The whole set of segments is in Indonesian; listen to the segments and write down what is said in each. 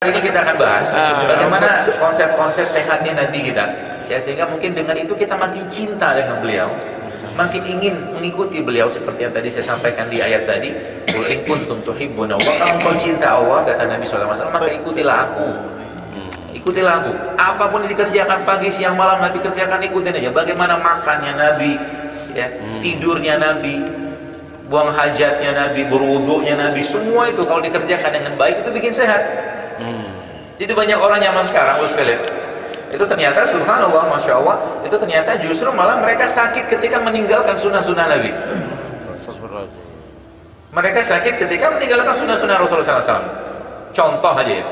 ini kita akan bahas bagaimana konsep-konsep sehatnya Nabi kita, ya, sehingga mungkin dengan itu kita makin cinta dengan beliau, makin ingin mengikuti beliau seperti yang tadi saya sampaikan di ayat tadi. Qul in kuntum tuhibbuna Allah, kalau engkau cinta Allah, kata Nabi SAW, maka ikutilah aku. Ikutilah aku. Apapun yang dikerjakan pagi, siang, malam, Nabi kerjakan, ikutin aja. Bagaimana makannya Nabi, ya, tidurnya Nabi, buang hajatnya Nabi, berwudunya Nabi, semua itu kalau dikerjakan dengan baik itu bikin sehat. Jadi banyak orang zaman sekarang, sekalian, itu ternyata subhanallah, masya Allah, itu ternyata justru malah mereka sakit ketika meninggalkan sunnah-sunnah Nabi. Mereka sakit ketika meninggalkan sunnah-sunnah Rasulullah SAW. Contoh aja ya.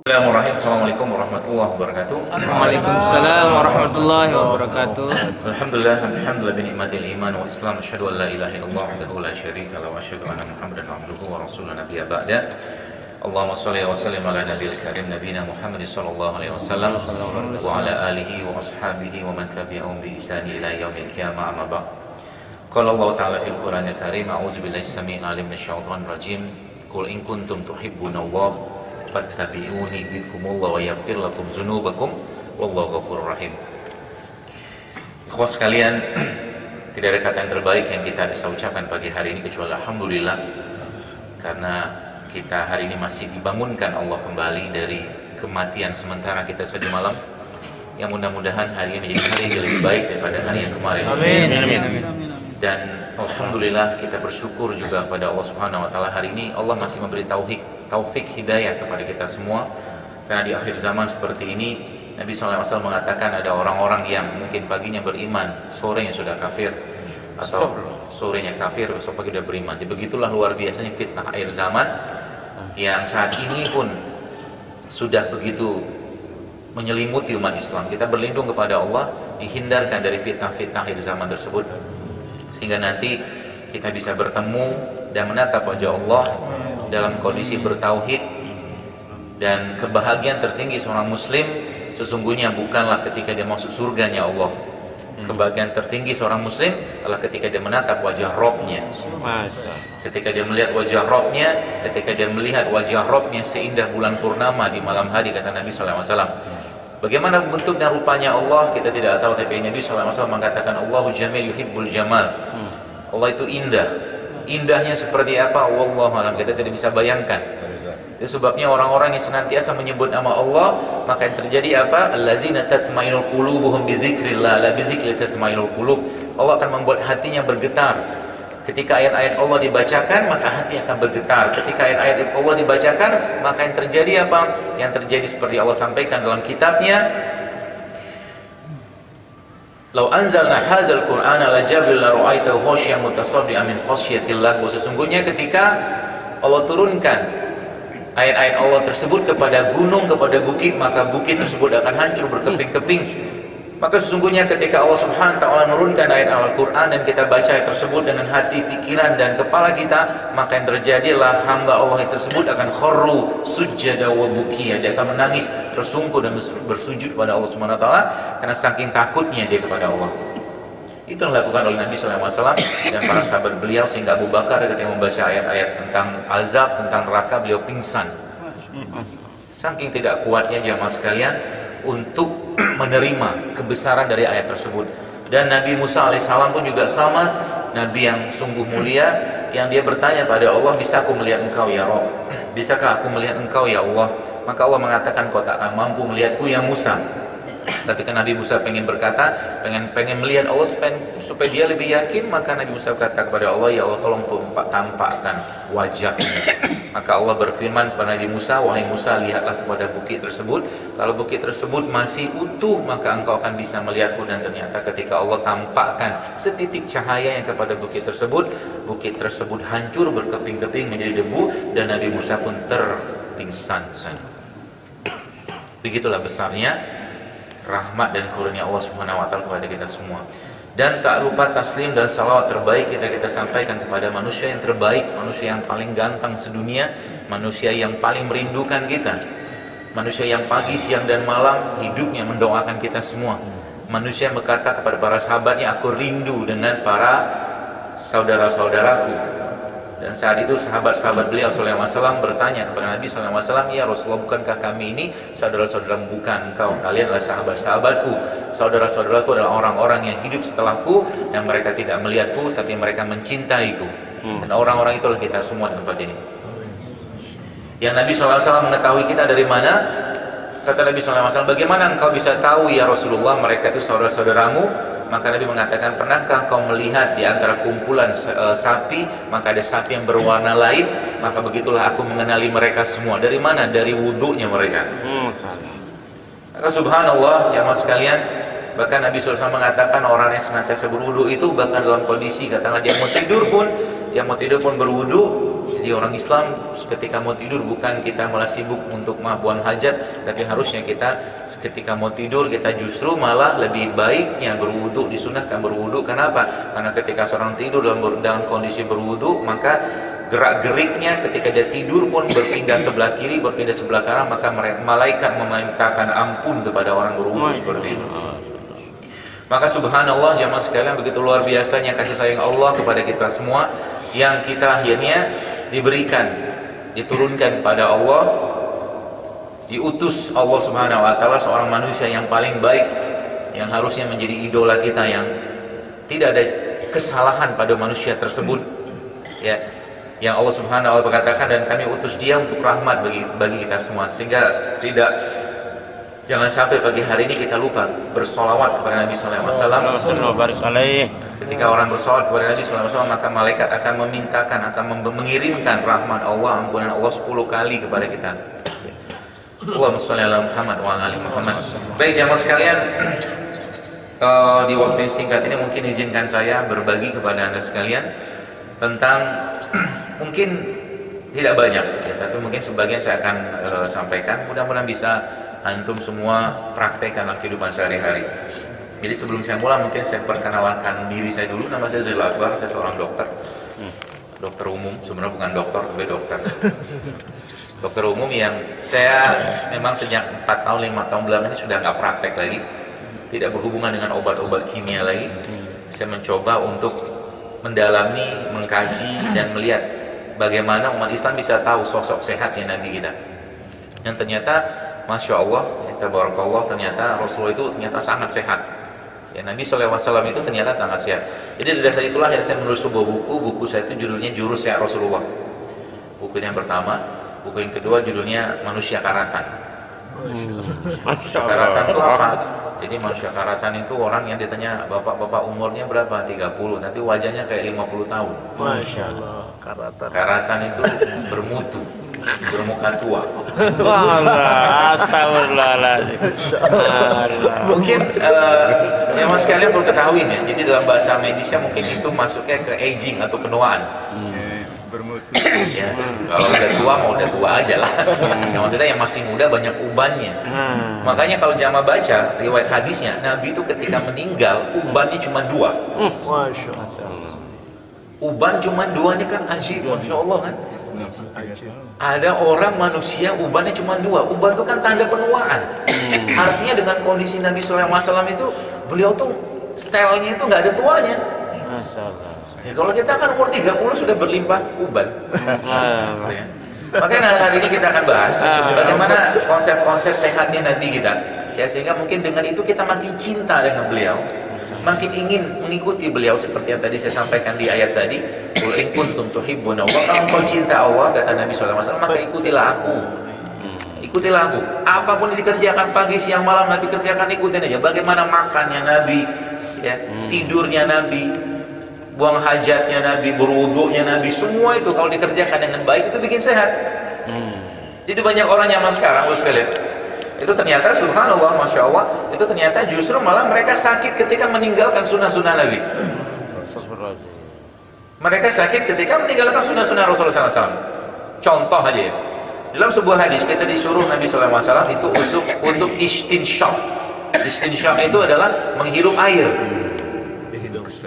Bismillahirrahmanirrahim. Assalamualaikum warahmatullahi wabarakatuh. Waalaikumsalam warahmatullahi wabarakatuh. Alhamdulillah bi ni'matil iman wa islam, asyhadu an la ilaha illallah wahdahu la syarika lahu wa asyhadu anna Muhammadan abduhu wa rasuluhu nabiyya ba'da. Allahumma shalli wa sallim ala nabiyil karim nabiyina Muhammad sallallahu alaihi wasallam wa ala alihi wa ashabihi wa man tabi'ahum bi ihsan ila yaumil qiyamah, amma ba'd. Qala Allah ta'ala fil Qur'anil Karim, a'udzu billahi samii'il 'alim minasyaitonir rajim. Qul in kuntum tuhibbunallaha fattabi'uni yuhibbukumullah wa yaghfir lakum dzunubakum wallahu ghafurur rahim. Ikhwah sekalian, tidak ada kata yang terbaik yang kita bisa ucapkan pagi hari ini kecuali alhamdulillah, karena kita hari ini masih dibangunkan Allah kembali dari kematian sementara kita tadi malam. Yang mudah-mudahan hari ini menjadi hari yang lebih baik daripada hari yang kemarin. Amin. Dan alhamdulillah kita bersyukur juga kepada Allah Subhanahu wa taala, hari ini Allah masih memberi taufik hidayah kepada kita semua. Karena di akhir zaman seperti ini, Nabi SAW mengatakan ada orang-orang yang mungkin paginya beriman, sorenya sudah kafir, atau sorenya kafir, besok pagi sudah beriman. Jadi begitulah luar biasanya fitnah akhir zaman yang saat ini pun sudah begitu menyelimuti umat Islam. Kita berlindung kepada Allah, dihindarkan dari fitnah-fitnah akhir zaman tersebut, sehingga nanti kita bisa bertemu dan menatap wajah Allah dalam kondisi bertauhid. Dan kebahagiaan tertinggi seorang muslim sesungguhnya bukanlah ketika dia masuk surganya Allah. Kebahagiaan tertinggi seorang muslim adalah ketika dia menatap wajah Rabb-nya. Ketika dia melihat wajah Rabb-nya, ketika dia melihat wajah Rabb-nya seindah bulan purnama di malam hari, kata Nabi SAW. Bagaimana bentuk dan rupanya Allah kita tidak tahu, tapi Nabi SAW mengatakan Allahu jamil yuhibbul jamal. Allah itu indah. Indahnya seperti apa? Wallahu a'lam, kita tidak bisa bayangkan. Itu sebabnya orang-orang yang senantiasa menyebut nama Allah, maka yang terjadi apa? Allazina tatmainul qulubuhum bizikrillah, la bizikri tatmainul qulub. Allah akan membuat hatinya bergetar. Ketika ayat-ayat Allah dibacakan, maka hati akan bergetar. Ketika ayat-ayat Allah dibacakan, maka yang terjadi apa? Yang terjadi seperti Allah sampaikan dalam kitabnya, "Lau anzalna hadzal Qur'ana lajabil la ra'aitahu khashyan mutasaddian min khasyatillah." Bahwa sesungguhnya ketika Allah turunkan ayat-ayat Allah tersebut kepada gunung, kepada bukit, maka bukit tersebut akan hancur berkeping-keping. Maka sesungguhnya ketika Allah Subhanahu wa taala menurunkan ayat Al-Qur'an dan kita baca ayat tersebut dengan hati, pikiran dan kepala kita, maka yang terjadi adalah hamba Allah tersebut akan kharru sujjada wa bukiya. Dia akan menangis tersungkur dan bersujud kepada Allah Subhanahu wa taala karena saking takutnya dia kepada Allah. Itu yang dilakukan oleh Nabi SAW dan para sahabat beliau, sehingga Abu Bakar ketika membaca ayat-ayat tentang azab, tentang neraka, beliau pingsan. Saking tidak kuatnya jamaah sekalian untuk menerima kebesaran dari ayat tersebut. Dan Nabi Musa alaihissalam pun juga sama, Nabi yang sungguh mulia, yang dia bertanya pada Allah, bisa aku melihat engkau ya Rabb? Bisakah aku melihat engkau ya Allah? Maka Allah mengatakan, kau tak akan mampu melihatku ya Musa. Ketika Nabi Musa pengen berkata, pengen melihat Allah supaya dia lebih yakin, maka Nabi Musa berkata kepada Allah, ya Allah tolong tampakkan wajahnya. Maka Allah berfirman kepada Nabi Musa, wahai Musa, lihatlah kepada bukit tersebut. Kalau bukit tersebut masih utuh, maka engkau akan bisa melihatku. Dan ternyata ketika Allah tampakkan setitik cahaya yang kepada bukit tersebut hancur berkeping-keping menjadi debu, dan Nabi Musa pun terpingsan. Begitulah besarnya rahmat dan karunia Allah Subhanahu wa taala kepada kita semua. Dan tak lupa taslim dan salawat terbaik kita sampaikan kepada manusia yang terbaik, manusia yang paling ganteng sedunia, manusia yang paling merindukan kita, manusia yang pagi, siang dan malam hidupnya mendoakan kita semua, manusia yang berkata kepada para sahabatnya, aku rindu dengan para saudara-saudaraku. Dan saat itu sahabat-sahabat beliau sallallahu alaihi wasallam bertanya kepada Nabi sallallahu alaihi wasallam, "Ya Rasulullah, bukankah kami ini saudara-saudaramu?" "Bukan, engkau, kalian adalah sahabat-sahabatku. Saudara-saudaraku adalah orang-orang yang hidup setelahku, yang mereka tidak melihatku tapi mereka mencintaiku." Dan orang-orang itulah kita semua di tempat ini. Yang Nabi SAW mengetahui kita dari mana? Kata Nabi SAW, "Bagaimana engkau bisa tahu ya Rasulullah mereka itu saudara-saudaramu?" Maka Nabi mengatakan, "Pernahkah kau melihat di antara kumpulan sapi, maka ada sapi yang berwarna lain? Maka begitulah aku mengenali mereka semua." Dari mana? Dari wudhunya mereka. Maka subhanallah ya mas sekalian, bahkan Nabi SAW mengatakan orang yang senantiasa berwudhu itu bahkan dalam kondisi katakanlah dia mau tidur pun berwudhu. Jadi orang Islam ketika mau tidur bukan kita malah sibuk untuk buang hajat, tapi harusnya kita ketika mau tidur kita justru malah lebih baiknya berwudhu, disunahkan berwudhu. Kenapa? Karena ketika seorang tidur dalam kondisi berwudhu, maka gerak-geriknya ketika dia tidur pun berpindah sebelah kiri, berpindah sebelah kanan, maka malaikat memintakan ampun kepada orang berwudhu seperti itu. Maka subhanallah jamaah sekalian, begitu luar biasanya kasih sayang Allah kepada kita semua, yang kita akhirnya diturunkan kepada Allah, diutus Allah Subhanahu wa taala seorang manusia yang paling baik, yang harusnya menjadi idola kita, yang tidak ada kesalahan pada manusia tersebut, ya, yang Allah Subhanahu wa taala berkatakan, "Dan kami utus dia untuk rahmat bagi kita semua." Sehingga jangan sampai pagi hari ini kita lupa bersolawat kepada Nabi sallallahu alaihi wasallam. Ketika orang bersolawat kepada Nabi sallallahu alaihi wasallam, maka malaikat akan memintakan, akan mengirimkan rahmat Allah, ampunan Allah 10 kali kepada kita. Allahumma sholli ala Muhammad wa ala ali Muhammad. Baik jamaah sekalian, di waktu yang singkat ini mungkin izinkan saya berbagi kepada Anda sekalian tentang mungkin tidak banyak ya, tapi mungkin sebagian saya akan sampaikan. Mudah-mudahan bisa antum semua praktekkan dalam kehidupan sehari-hari. Jadi sebelum saya mulai mungkin saya perkenalkan diri saya dulu. Nama saya Zailul Akbar, saya seorang dokter. Dokter umum, sebenarnya bukan dokter, tapi dokter. Dokter umum yang saya memang sejak 4 tahun, 5 tahun belakangan ini sudah nggak praktek lagi. Tidak berhubungan dengan obat-obat kimia lagi. Saya mencoba untuk mendalami, mengkaji, dan melihat bagaimana umat Islam bisa tahu sosok sehatnya Nabi kita. Yang ternyata Masya Allah, tabarakallah, ternyata Rasulullah itu ternyata sangat sehat. Ya, Nabi SAW itu ternyata sangat sehat. Jadi dari dasar itulah akhirnya saya menulis sebuah buku saya itu judulnya Jurus Sehat Rasulullah. Buku yang pertama, buku yang kedua judulnya Manusia Karatan. Manusia Karatan itu apa? Jadi manusia karatan itu orang yang ditanya, "Bapak umurnya berapa?" 30, nanti wajahnya kayak 50 tahun. Masya Allah. Karatan itu bermutu, bermuka tua. Astagfirullahaladzim. Mungkin yang mas kalian perlu ketahui ya, jadi dalam bahasa medisnya mungkin itu masuknya ke aging atau penuaan. Ya, kalau udah tua mau udah tua aja lah. Yang maksudnya yang masih muda banyak ubannya. Makanya kalau jamaah baca riwayat hadisnya, Nabi itu ketika meninggal ubannya cuma 2. Masya Allah. Uban cuma 2 ini kan ajib, Masya Allah kan. Ada orang manusia ubannya cuma 2. Uban itu kan tanda penuaan. Artinya dengan kondisi Nabi SAW itu, beliau tuh stylenya itu nggak ada tuanya. Masya Allah. Ya, kalau kita kan umur 30 sudah berlimpah uban. Ya. Makanya hari ini kita akan bahas bagaimana konsep-konsep sehatnya Nabi kita. Ya, sehingga mungkin dengan itu kita makin cinta dengan beliau, makin ingin mengikuti beliau seperti yang tadi saya sampaikan di ayat tadi. Qul in kuntum tuhibbuna Allah, kalau kau cinta Allah, kata Nabi SAW, maka ikutilah aku. Ikutilah aku. Apapun yang dikerjakan pagi, siang, malam, Nabi kerjakan, ikutin aja. Bagaimana makannya Nabi, ya, tidurnya Nabi, buang hajatnya Nabi, berwudunya Nabi, semua itu kalau dikerjakan dengan baik itu bikin sehat. Jadi banyak orang yang sekarang, sekalian, itu ternyata subhanallah, masya Allah, itu ternyata justru malah mereka sakit ketika meninggalkan sunnah-sunnah Nabi. Mereka sakit ketika meninggalkan sunnah-sunnah Rasulullah SAW. Contoh aja ya, dalam sebuah hadis kita disuruh Nabi SAW itu untuk istinsyaq. Istinsyaq itu adalah menghirup air.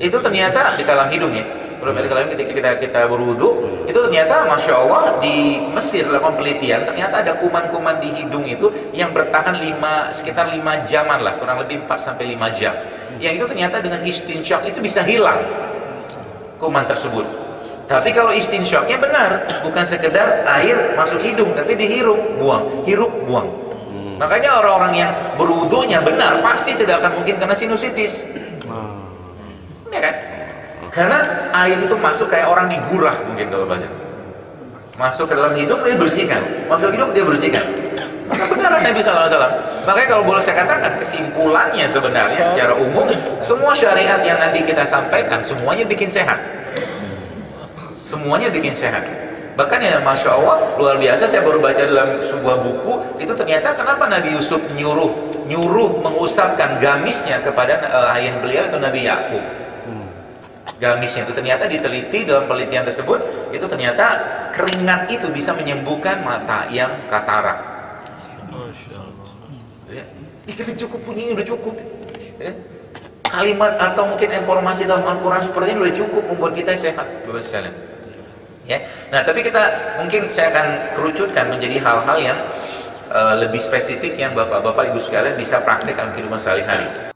Itu ternyata di dalam hidungnya. Kalau di dalam ketika kita berwudu, itu ternyata masya Allah di Mesir lakukan penelitian, ternyata ada kuman-kuman di hidung itu yang bertahan sekitar 5 jaman lah, kurang lebih 4 sampai 5 jam. Yang itu ternyata dengan istinsyaq itu bisa hilang. kuman tersebut. Tapi kalau istinsyaqnya benar, bukan sekedar air masuk hidung, tapi dihirup, buang, hirup, buang. Makanya orang-orang yang berwudunya benar pasti tidak akan mungkin kena sinusitis. Ya kan? Karena air itu masuk kayak orang digurah mungkin kalau bahasa. Masuk ke dalam hidung dia bersihkan, masuk hidung dia bersihkan. Maka benar Nabi SAW. Makanya kalau boleh saya katakan kesimpulannya sebenarnya secara umum semua syariat yang nanti kita sampaikan semuanya bikin sehat. Semuanya bikin sehat. Bahkan ya Masya Allah luar biasa, saya baru baca dalam sebuah buku itu ternyata kenapa Nabi Yusuf nyuruh mengusapkan gamisnya kepada ayah beliau itu Nabi Yakub. Gamisnya itu ternyata diteliti dalam penelitian tersebut itu ternyata keringat itu bisa menyembuhkan mata yang katarak. Ya, kita cukup punya ini udah cukup. Ya. Kalimat atau mungkin informasi dalam Al-Quran seperti ini udah cukup membuat kita sehat, Bapak sekalian. Ya. Nah, tapi mungkin saya akan kerucutkan menjadi hal-hal yang lebih spesifik yang Bapak-bapak Ibu sekalian bisa praktekkan kehidupan sehari-hari.